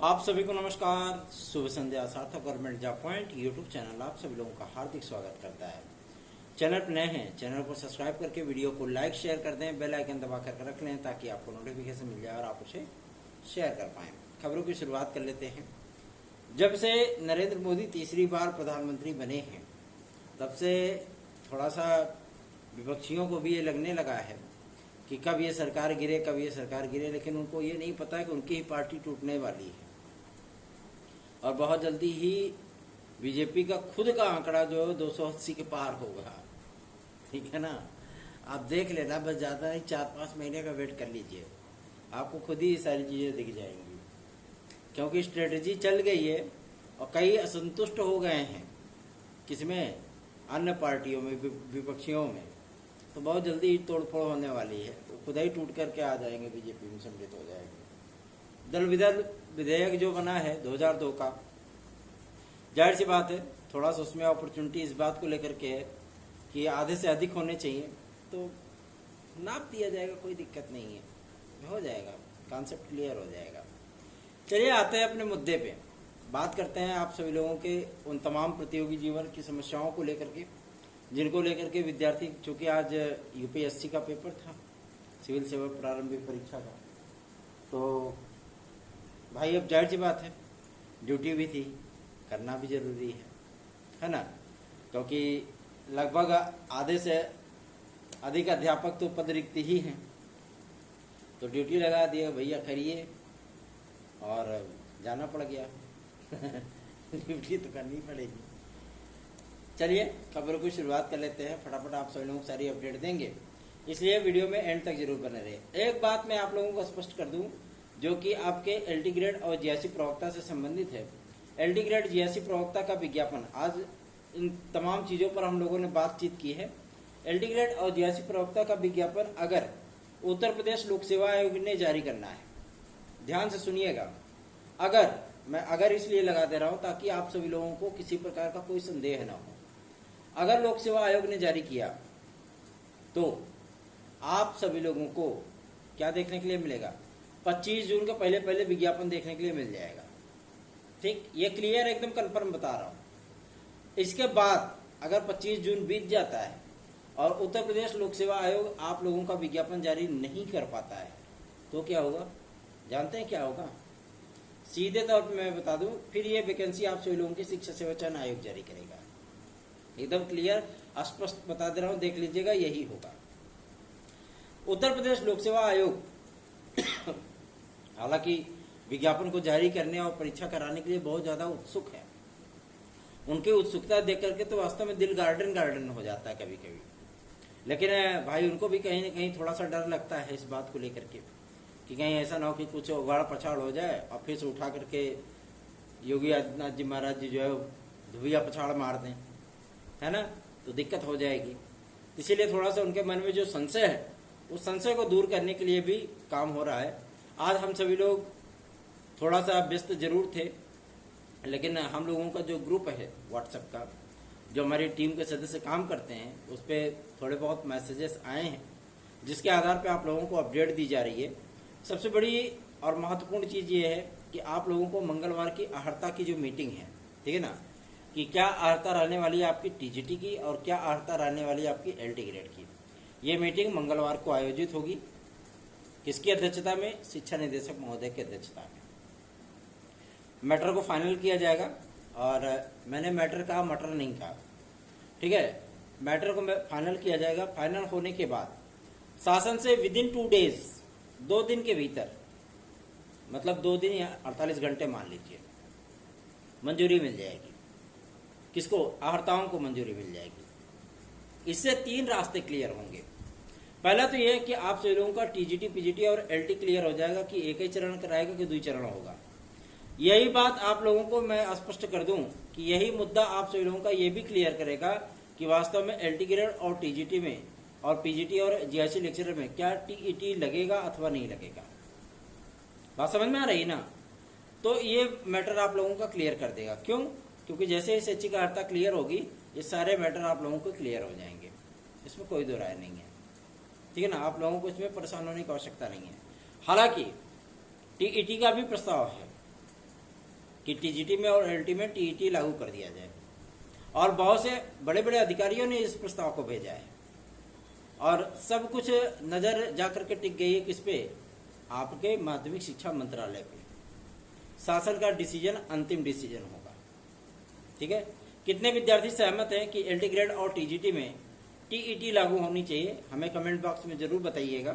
आप सभी को नमस्कार। शुभ संध्या। सार्थक government job point YouTube channel आप सभी लोगों का हार्दिक स्वागत करता है। चैनल पर नए हैं, चैनल को सब्सक्राइब करके वीडियो को लाइक शेयर कर दें, बेल आइकन दबा कर रख लें ताकि आपको नोटिफिकेशन मिल जाए और आप उसे शेयर कर पाएं। खबरों की शुरुआत कर लेते हैं। जब से नरेंद्र मोदी तीसरी बार प्रधानमंत्री बने हैं तब से थोड़ा सा विपक्षियों को भी ये लगने लगा है कि कब ये सरकार गिरे कब ये सरकार गिरे, लेकिन उनको ये नहीं पता कि उनकी ही पार्टी टूटने वाली है और बहुत जल्दी ही बीजेपी का खुद का आंकड़ा जो 280 के पार होगा। ठीक है ना, आप देख लेना, बस ज़्यादा नहीं 4-5 महीने का वेट कर लीजिए, आपको खुद ही सारी चीज़ें दिख जाएंगी। क्योंकि स्ट्रेटजी चल गई है और कई असंतुष्ट हो गए हैं, किसमें, अन्य पार्टियों में, विपक्षियों में, तो बहुत जल्दी तोड़फोड़ होने वाली है, वो खुद ही टूट करके आ जाएंगे, बीजेपी में सम्मिलित हो जाएंगे। दल विदल विधेयक जो बना है 2002 का, जाहिर सी बात है थोड़ा सा उसमें अपॉर्चुनिटी इस बात को लेकर के है कि आधे से अधिक होने चाहिए, तो नाप दिया जाएगा, कोई दिक्कत नहीं है, हो जाएगा, कॉन्सेप्ट क्लियर हो जाएगा। चलिए आते हैं अपने मुद्दे पे, बात करते हैं आप सभी लोगों के उन तमाम प्रतियोगी जीवन की समस्याओं को लेकर के, जिनको लेकर के विद्यार्थी, चूंकि आज यूपीएससी का पेपर था, सिविल सेवा प्रारंभिक परीक्षा का, तो भाई अब जाहिर सी बात है ड्यूटी भी थी, करना भी जरूरी है ना, क्योंकि लगभग आधे से अधिक अध्यापक तो पद रिक्त ही हैं, तो ड्यूटी लगा दिया भैया करिए, और जाना पड़ गया ड्यूटी तो करनी पड़ेगी। चलिए खबरों की शुरुआत कर लेते हैं, फटाफट आप सभी लोगों को सारी अपडेट देंगे, इसलिए वीडियो में एंड तक जरूर बने रहे। एक बात मैं आप लोगों को स्पष्ट कर दूं जो कि आपके एलटी ग्रेड और जीएससी प्रवक्ता से संबंधित है। एलटी ग्रेड जीएससी प्रवक्ता का विज्ञापन, आज इन तमाम चीजों पर हम लोगों ने बातचीत की है। एलटी ग्रेड और जीएससी प्रवक्ता का विज्ञापन अगर उत्तर प्रदेश लोक सेवा आयोग ने जारी करना है, ध्यान से सुनिएगा, अगर इसलिए लगा दे रहा हूं ताकि आप सभी लोगों को किसी प्रकार का कोई संदेह न हो। अगर लोक सेवा आयोग ने जारी किया तो आप सभी लोगों को क्या देखने के लिए मिलेगा, 25 जून के पहले पहले विज्ञापन देखने के लिए मिल जाएगा। ठीक, ये क्लियर एकदम कंफर्म बता रहा हूं। इसके बाद अगर 25 जून बीत जाता है और उत्तर प्रदेश लोक सेवा आयोग आप लोगों का विज्ञापन जारी नहीं कर पाता है तो क्या होगा, जानते हैं क्या होगा? सीधे तौर पर मैं बता दूं, फिर ये वैकेंसी आप सभी लोगों की शिक्षा सेवा चयन आयोग जारी करेगा। एकदम क्लियर स्पष्ट बता दे रहा हूं, देख लीजिएगा, यही होगा। उत्तर प्रदेश लोक सेवा आयोग हालांकि विज्ञापन को जारी करने और परीक्षा कराने के लिए बहुत ज्यादा उत्सुक है। उनकी उत्सुकता देख करके तो वास्तव में दिल गार्डन गार्डन हो जाता है कभी कभी, लेकिन भाई उनको भी कहीं न कहीं थोड़ा सा डर लगता है इस बात को लेकर के कि कहीं ऐसा ना हो कि कुछ उगाड़ पछाड़ हो जाए और फिर से उठा करके योगी आदित्यनाथ जी महाराज जी जो है धुबिया पछाड़ मार दें, है ना, तो दिक्कत हो जाएगी। इसीलिए थोड़ा सा उनके मन में जो संशय है उस संशय को दूर करने के लिए भी काम हो रहा है। आज हम सभी लोग थोड़ा सा व्यस्त जरूर थे, लेकिन हम लोगों का जो ग्रुप है व्हाट्सएप का, जो हमारी टीम के सदस्य काम करते हैं, उस पर थोड़े बहुत मैसेजेस आए हैं जिसके आधार पर आप लोगों को अपडेट दी जा रही है। सबसे बड़ी और महत्वपूर्ण चीज़ ये है कि आप लोगों को मंगलवार की अहर्ता की जो मीटिंग है, ठीक है ना, कि क्या अहर्ता रहने वाली है आपकी टीजीटी की और क्या अहर्ता रहने वाली है आपकी एलटी ग्रेड की। ये मीटिंग मंगलवार को आयोजित होगी। किसकी अध्यक्षता में? शिक्षा निदेशक महोदय की अध्यक्षता में। मैटर को फाइनल किया जाएगा, और मैंने मैटर कहा, मटर नहीं कहा, ठीक है, मैटर को फाइनल किया जाएगा। फाइनल होने के बाद शासन से विदिन 2 डेज, 2 दिन के भीतर, मतलब 2 दिन या 48 घंटे मान लीजिए, मंजूरी मिल जाएगी। किसको? अहर्ताओं को मंजूरी मिल जाएगी। इससे 3 रास्ते क्लियर होंगे। पहला तो यह है कि आप सभी लोगों का टीजीटी, पीजीटी और एलटी क्लियर हो जाएगा कि एक ही चरण कराएगा कि 2 चरण होगा। यही बात आप लोगों को मैं स्पष्ट कर दूं कि यही मुद्दा आप सभी लोगों का ये भी क्लियर करेगा कि वास्तव में एलटी ग्रेड और टीजीटी में और पीजीटी और जीआईसी लेक्चरर में क्या टीईटी लगेगा अथवा नहीं लगेगा। बात समझ में आ रही ना? तो ये मैटर आप लोगों का क्लियर कर देगा। क्यों? क्योंकि जैसे ही शैक्षिक अर्हता क्लियर होगी, ये सारे मैटर आप लोगों को क्लियर हो जाएंगे, इसमें कोई दो राय नहीं है। ठीक है ना, आप लोगों को इसमें परेशान होने की आवश्यकता नहीं है। हालांकि टीईटी का भी प्रस्ताव है, कि टीजीटी में और एलटी में टीईटी लागू कर दिया जाए। और बहुत से बड़े बड़े अधिकारियों ने इस प्रस्ताव को भेजा है और सब कुछ नजर जाकर के टिक गई है किस पे? आपके माध्यमिक शिक्षा मंत्रालय पे। शासन का डिसीजन अंतिम डिसीजन होगा। ठीक है, कितने विद्यार्थी सहमत हैं कि एलटी ग्रेड और टीजीटी में टीईटी लागू होनी चाहिए? हमें कमेंट बॉक्स में जरूर बताइएगा।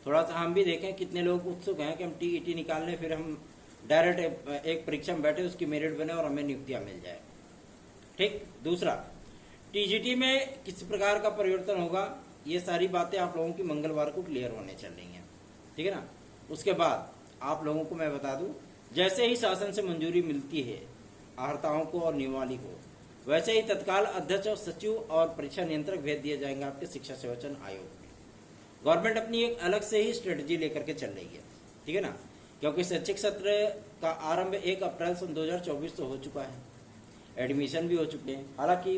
थोड़ा सा हम भी देखें कितने लोग उत्सुक हैं कि हम टीईटी निकाल लें, फिर हम डायरेक्ट एक परीक्षा में बैठे, उसकी मेरिट बने और हमें नियुक्तियां मिल जाए। ठीक। दूसरा, टीजीटी में किस प्रकार का परिवर्तन होगा, ये सारी बातें आप लोगों की मंगलवार को क्लियर होने चल रही हैं। ठीक है ना। उसके बाद आप लोगों को मैं बता दूं, जैसे ही शासन से मंजूरी मिलती है आहर्ताओं को और नियमावली को, वैसे ही तत्काल अध्यक्ष और सचिव और परीक्षा नियंत्रक भेज दिए जाएंगे आपके शिक्षा सेवाचयन आयोग में। गवर्नमेंट अपनी एक अलग से ही स्ट्रेटजी लेकर के चल रही है। ठीक है ना, क्योंकि शैक्षिक सत्र का आरंभ 1 अप्रैल सन 2024 से हो चुका है, एडमिशन भी हो चुके हैं। हालांकि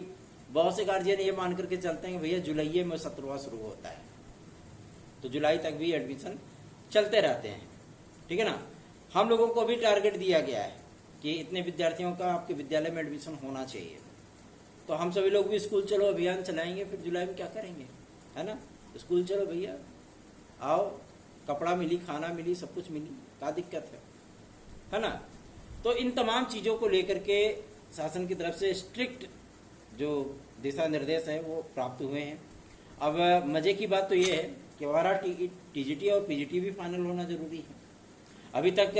बहुत से गार्जियन ये मान करके चलते हैं कि भैया जुलाई में सत्रवा शुरू होता है, तो जुलाई तक भी एडमिशन चलते रहते हैं। ठीक है ना। हम लोगों को भी टारगेट दिया गया है कि इतने विद्यार्थियों का आपके विद्यालय में एडमिशन होना चाहिए, तो हम सभी लोग भी स्कूल चलो अभियान चलाएंगे। फिर जुलाई में क्या करेंगे, है ना। स्कूल चलो भैया, आओ, कपड़ा मिली, खाना मिली, सब कुछ मिली, क्या दिक्कत है ना। तो इन तमाम चीजों को लेकर के शासन की तरफ से स्ट्रिक्ट जो दिशा निर्देश है वो प्राप्त हुए हैं। अब मजे की बात तो ये है कि हमारा टीजीटी और पीजीटी भी फाइनल होना जरूरी है अभी तक,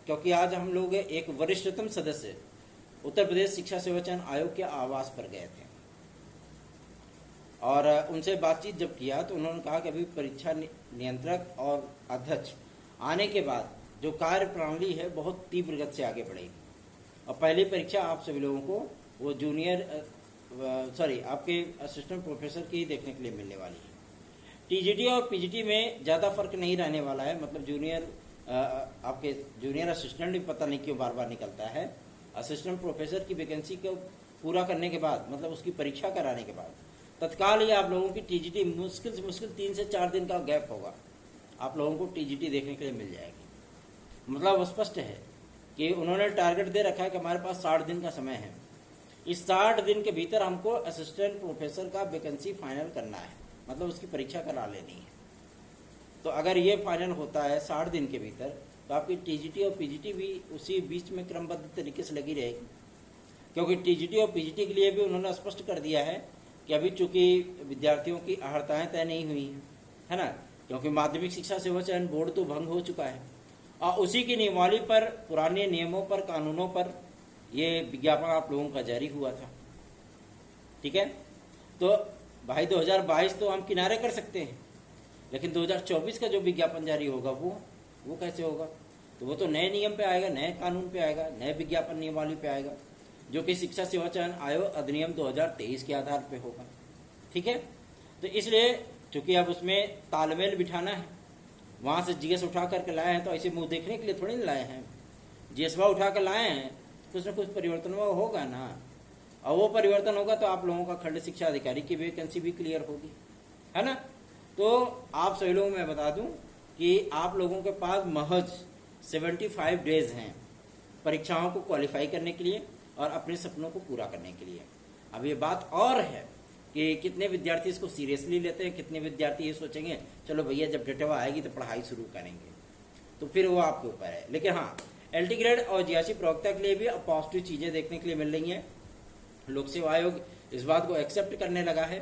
क्योंकि आज हम लोग एक वरिष्ठतम सदस्य उत्तर प्रदेश शिक्षा सेवाचयन आयोग के आवास पर गए थे और उनसे बातचीत जब किया तो उन्होंने कहा कि अभी परीक्षा नियंत्रक और अध्यक्ष आने के बाद जो कार्य प्रणाली है बहुत तीव्र गति से आगे बढ़ेगी। और पहली परीक्षा आप सभी लोगों को वो आपके असिस्टेंट प्रोफेसर की ही देखने के लिए मिलने वाली है। टीजीटी और पीजीटी में ज़्यादा फर्क नहीं रहने वाला है, मतलब आपके जूनियर असिस्टेंट भी पता नहीं क्यों बार बार निकलता है। असिस्टेंट प्रोफेसर की वैकेंसी को पूरा करने के बाद, मतलब उसकी परीक्षा कराने के बाद तत्काल ही आप लोगों की टीजीटी मुश्किल से मुश्किल 3 से 4 दिन का गैप होगा, आप लोगों को टीजीटी देखने के लिए मिल जाएगी। मतलब स्पष्ट है कि उन्होंने टारगेट दे रखा है कि हमारे पास 60 दिन का समय है, इस 60 दिन के भीतर हमको असिस्टेंट प्रोफेसर का वैकेंसी फाइनल करना है, मतलब उसकी परीक्षा करा लेनी है। तो अगर ये फाइनल होता है 60 दिन के भीतर, तो आपकी टीजीटी और पीजीटी भी उसी बीच में क्रमबद्ध तरीके से लगी रहेगी। क्योंकि टीजीटी और पीजीटी के लिए भी उन्होंने स्पष्ट कर दिया है कि अभी चूंकि विद्यार्थियों की अहर्ताएं तय नहीं हुई हैं, है ना, क्योंकि माध्यमिक शिक्षा सेवाचयन बोर्ड तो भंग हो चुका है और उसी की नियमावली पर, पुराने नियमों पर, कानूनों पर ये विज्ञापन आप लोगों का जारी हुआ था। ठीक है, तो भाई 2022 तो हम किनारे कर सकते हैं, लेकिन 2024 का जो विज्ञापन जारी होगा वो कैसे होगा? तो वो तो नए नियम पे आएगा, नए कानून पे आएगा, नए विज्ञापन नियमावली पे आएगा, जो कि शिक्षा सेवाचयन आयोग अधिनियम 2023 के आधार पे होगा। ठीक है, तो इसलिए चूंकि अब उसमें तालमेल बिठाना है, वहां से जीएस उठा करके लाए हैं, तो ऐसे मुंह देखने के लिए थोड़ी ना लाए हैं। जीएसवा उठा कर लाए हैं, कुछ न कुछ परिवर्तन होगा ना, और वो परिवर्तन होगा तो आप लोगों का खंड शिक्षा अधिकारी की वैकेंसी भी क्लियर होगी, है ना। तो आप सभी लोगों को मैं बता दूं कि आप लोगों के पास महज 75 डेज हैं परीक्षाओं को क्वालिफाई करने के लिए और अपने सपनों को पूरा करने के लिए। अब ये बात और है कि कितने विद्यार्थी इसको सीरियसली लेते हैं, कितने विद्यार्थी ये सोचेंगे चलो भैया जब डेटवा आएगी तो पढ़ाई शुरू करेंगे, तो फिर वो आपके ऊपर है। लेकिन हाँ, एलटी ग्रेड और जीआरसी प्रवक्ता के लिए भी अब पॉजिटिव चीजें देखने के लिए मिल रही हैं। लोक सेवा आयोग इस बात को एक्सेप्ट करने लगा है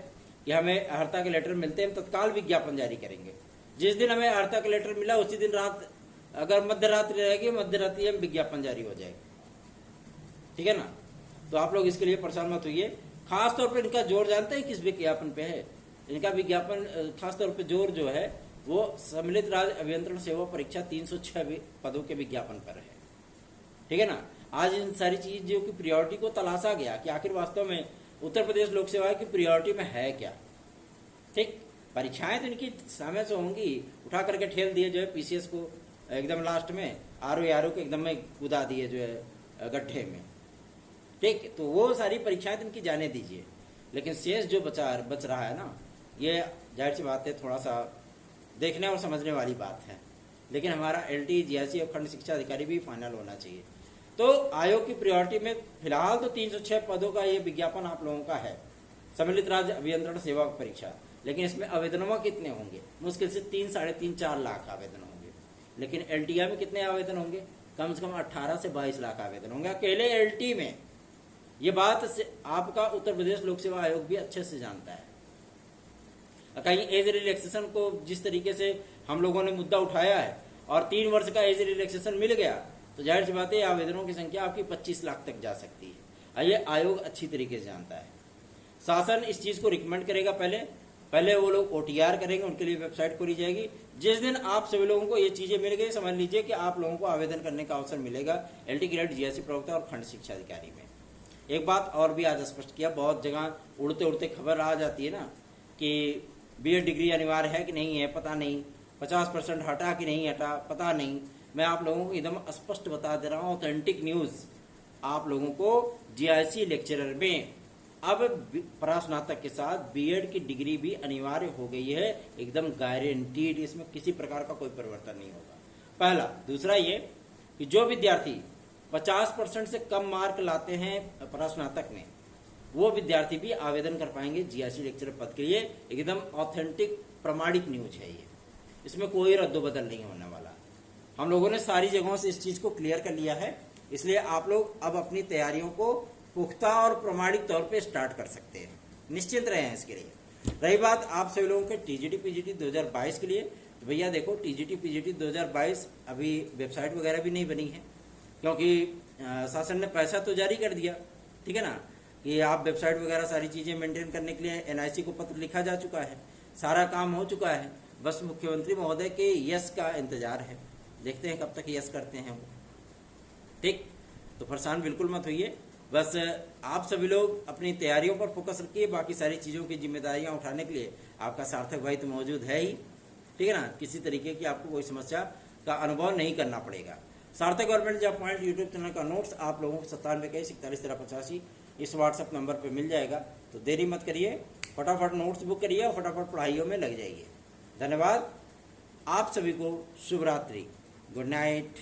कि हमें अर्हता के लेटर मिलते हैं, हम तत्काल विज्ञापन जारी करेंगे। जिस दिन हमें अर्हता का लेटर मिला उसी दिन रात, अगर मध्य रात्रि रहेगी, मध्य रात्रि में विज्ञापन जारी हो जाएगा। ठीक है ना, तो आप लोग इसके लिए परेशान मत होइए। खास तौर पर इनका जोर जानते हैं किस विज्ञापन पे है? इनका विज्ञापन खास तौर पे जोर जो है वो सम्मिलित राज्य अभियंत्रण सेवा परीक्षा 306 पदों के विज्ञापन पर है। ठीक है ना, आज इन सारी चीजों की प्रियोरिटी को तलाशा गया कि आखिर वास्तव में उत्तर प्रदेश लोक सेवा की प्रियोरिटी में है क्या। ठीक, परीक्षाएं तो इनकी समय से होंगी, उठा करके ठेल दिए जो है पीसीएस को एकदम लास्ट में, आरओ को एकदम में कूदा दिए जो है गड्ढे में। ठीक, तो वो सारी परीक्षाएं तो इनकी जाने दीजिए, लेकिन शेष जो बच रहा है ना, ये जाहिर सी बात है थोड़ा सा देखने और समझने वाली बात है। लेकिन हमारा एलटी जीआरसी और खंड शिक्षा अधिकारी भी फाइनल होना चाहिए। तो आयोग की प्रायोरिटी में फिलहाल तो 306 पदों का ये विज्ञापन आप लोगों का है, सम्मिलित राज्य अभियंत्रण सेवा परीक्षा। लेकिन इसमें आवेदनों कितने होंगे? मुश्किल से 3-3.5-4 लाख आवेदन होंगे। लेकिन एलटीआई में कितने आवेदन होंगे? कम से कम 18 से 22 लाख आवेदन होंगे अकेले एलटी में। ये बात आपका उत्तर प्रदेश लोक सेवा आयोग भी अच्छे से जानता है। कहीं एज रिलैक्सेशन को जिस तरीके से हम लोगों ने मुद्दा उठाया है और 3 वर्ष का एज रिलैक्सेशन मिल गया, तो जाहिर सी बात है आवेदनों की संख्या आपकी 25 लाख तक जा सकती है। ये आयोग अच्छी तरीके से जानता है। शासन इस चीज को रिकमेंड करेगा। पहले वो लोग ओटीआर करेंगे, उनके लिए वेबसाइट खोली जाएगी। जिस दिन आप सभी लोगों को ये चीजें मिल गई, समझ लीजिए कि आप लोगों को आवेदन करने का अवसर मिलेगा एलटी ग्रेड, जीएससी प्रवक्ता और खंड शिक्षा अधिकारी में। एक बात और भी आज स्पष्ट किया, बहुत जगह उड़ते उड़ते खबर आ जाती है ना कि बीएड डिग्री अनिवार्य है कि नहीं है, पता नहीं, 50% हटा कि नहीं हटा, पता नहीं। मैं आप लोगों को एकदम स्पष्ट बता दे रहा हूँ, ऑथेंटिक न्यूज आप लोगों को। जीआईसी लेक्चरर में अब परास्नातक के साथ बीएड की डिग्री भी अनिवार्य हो गई है, एकदम गारंटीड। इसमें किसी प्रकार का कोई परिवर्तन नहीं होगा। पहला। दूसरा ये कि जो विद्यार्थी 50% से कम मार्क लाते हैं परास्नातक में, वो विद्यार्थी भी आवेदन कर पाएंगे जीआईसी लेक्चरर पद के लिए। एकदम ऑथेंटिक प्रमाणिक न्यूज है ये, इसमें कोई रद्दोबदल नहीं होने वाला। हम लोगों ने सारी जगहों से इस चीज को क्लियर कर लिया है, इसलिए आप लोग अब अपनी तैयारियों को पुख्ता और प्रमाणिक तौर पे स्टार्ट कर सकते हैं, निश्चिंत रहे हैं इसके लिए। रही बात आप सभी लोगों के टीजीटी पीजीटी 2022 के लिए, तो भैया देखो टीजीटी पीजीटी 2022 अभी वेबसाइट वगैरह भी नहीं बनी है, क्योंकि शासन ने पैसा तो जारी कर दिया, ठीक है ना, कि आप वेबसाइट वगैरह सारी चीजें मेंटेन करने के लिए एनआईसी को पत्र लिखा जा चुका है, सारा काम हो चुका है। बस मुख्यमंत्री महोदय के यस का इंतजार है, देखते हैं कब तक यस करते हैं वो। ठीक, तो परेशान बिल्कुल मत होइए, बस आप सभी लोग अपनी तैयारियों पर फोकस रखिए। बाकी सारी चीज़ों की जिम्मेदारियां उठाने के लिए आपका सार्थक भाई तो मौजूद है ही, ठीक है ना। किसी तरीके की आपको कोई समस्या का अनुभव नहीं करना पड़ेगा। सार्थक government job point YouTube channel का नोट्स आप लोगों को 9721411385 इस व्हाट्सएप नंबर पर मिल जाएगा। तो देरी मत करिए, फटाफट नोट्स बुक करिए और फटाफट पढ़ाइयों में लग जाइए। धन्यवाद, आप सभी को शुभ रात्रि, गुड नाइट।